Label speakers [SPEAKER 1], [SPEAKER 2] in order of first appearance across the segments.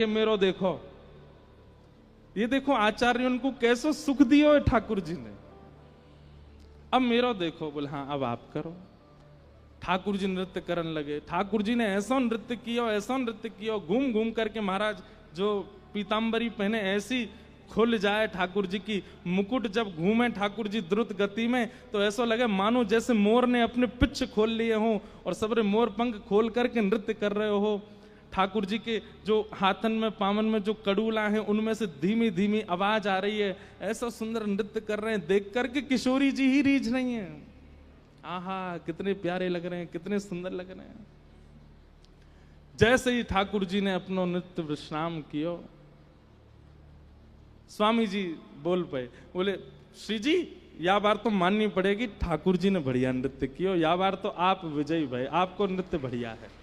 [SPEAKER 1] कि मेरो देखो, ये देखो आचार्य उनको कैसो सुख दियो है ठाकुर जी ने। अब मेरो देखो, बोले हाँ अब आप करो। ठाकुर जी नृत्य करने लगे। ठाकुर जी ने ऐसा नृत्य किया, ऐसा नृत्य किया, घूम घूम करके महाराज जो पीताम्बरी पहने ऐसी खुल जाए ठाकुर जी की, मुकुट जब घूमे ठाकुर जी द्रुत गति में तो ऐसा लगे मानो जैसे मोर ने अपने पिच्छ खोल लिए हों और सबरे मोर पंख खोल करके नृत्य कर रहे हो। ठाकुर जी के जो हाथन में पावन में जो कड़ूला हैं उनमें से धीमी धीमी आवाज आ रही है, ऐसा सुंदर नृत्य कर रहे हैं, देख करके किशोरी जी ही रीझ नहीं है। आहा कितने प्यारे लग रहे हैं, कितने सुंदर लग रहे हैं। जैसे ही ठाकुर जी ने अपना नृत्य विश्राम किया, स्वामी जी बोल पाए, बोले श्री जी या बार तो माननी पड़ेगी ठाकुर जी ने बढ़िया नृत्य किया, या बार तो आप विजयी भाई, आपको नृत्य बढ़िया है।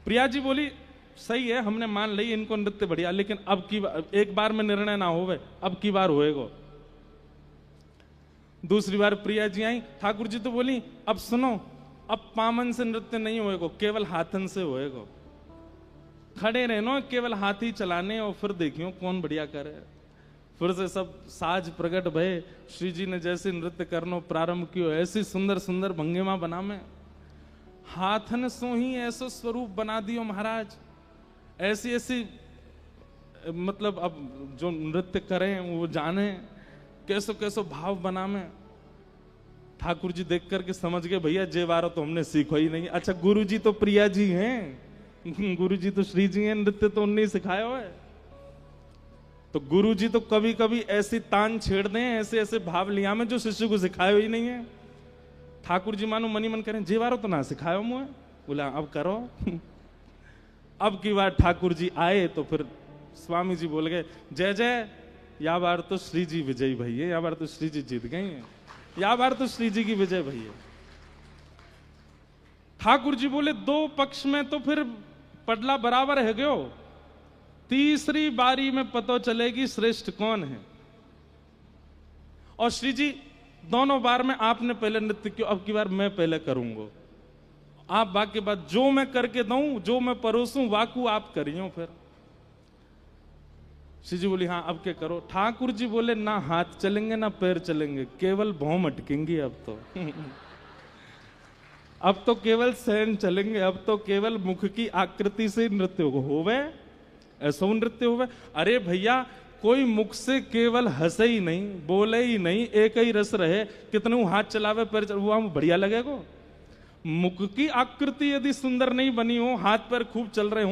[SPEAKER 1] प्रिया जी बोली सही है, हमने मान ली इनको नृत्य बढ़िया, लेकिन अब की एक बार में निर्णय ना होवे, अब की बार होएगा। दूसरी बार प्रिया जी आई, ठाकुर जी तो बोली अब सुनो, अब पामन से नृत्य नहीं होएगा, केवल हाथन से होएगा। खड़े रहनो, केवल हाथ ही चलाने और फिर देखियो कौन बढ़िया करे। फिर से सब साज प्रकट भय। श्री जी ने जैसे नृत्य करनो प्रारंभ कियो, ऐसी सुंदर सुंदर भंगिमा बना में हाथन सो ही ऐसा स्वरूप बना दियो महाराज। ऐसी ऐसी मतलब अब जो नृत्य करें वो जाने कैसो कैसो भाव बना में। ठाकुर जी देख करके समझ गए भैया जे बारो तो हमने सीखो ही नहीं। अच्छा गुरु जी तो प्रिया जी हैं, गुरु जी तो श्री जी हैं, नृत्य तो उन्हें सिखाया हुआ है। तो गुरु जी तो कभी कभी ऐसी तान छेड़ दें, ऐसे ऐसे भाव लिया में जो शिष्य को सिखाया ही नहीं है। ठाकुर जी मानो मनी मन करें जे बारो तो ना सिखायो मुझे, बोला अब करो। अब की बार ठाकुर जी आए तो फिर स्वामी जी बोल गए जय जय, या बार तो श्री जी विजयी भैया, या बार तो श्री जी जीत गए हैं, या बार तो श्री जी की विजय भैया। ठाकुर जी बोले दो पक्ष में तो फिर पडला बराबर है गयो, तीसरी बारी में पता चलेगी श्रेष्ठ कौन है। और श्री जी दोनों बार में आपने पहले नृत्य किया, अब की बार मैं पहले करूंगा। आप बाकी बात जो मैं करके दूं, जो मैं परोसूं वाकू आप करियो। फिर श्री जी बोली हाँ अब क्या करो। ठाकुर जी बोले ना हाथ चलेंगे ना पैर चलेंगे, केवल भौं अटकेंगी अब तो। अब तो केवल सहन चलेंगे, अब तो केवल मुख की आकृति से नृत्य होवे, ऐसा नृत्य होवे। अरे भैया कोई मुख से केवल हंसे ही नहीं, बोले ही नहीं, एक ही रस रहे, कितने हाथ चलावे पैर चलावे, वो बढ़िया लगेगा। मुख की आकृति यदि सुंदर नहीं बनी हो, हाथ पैर खूब चल रहे हो,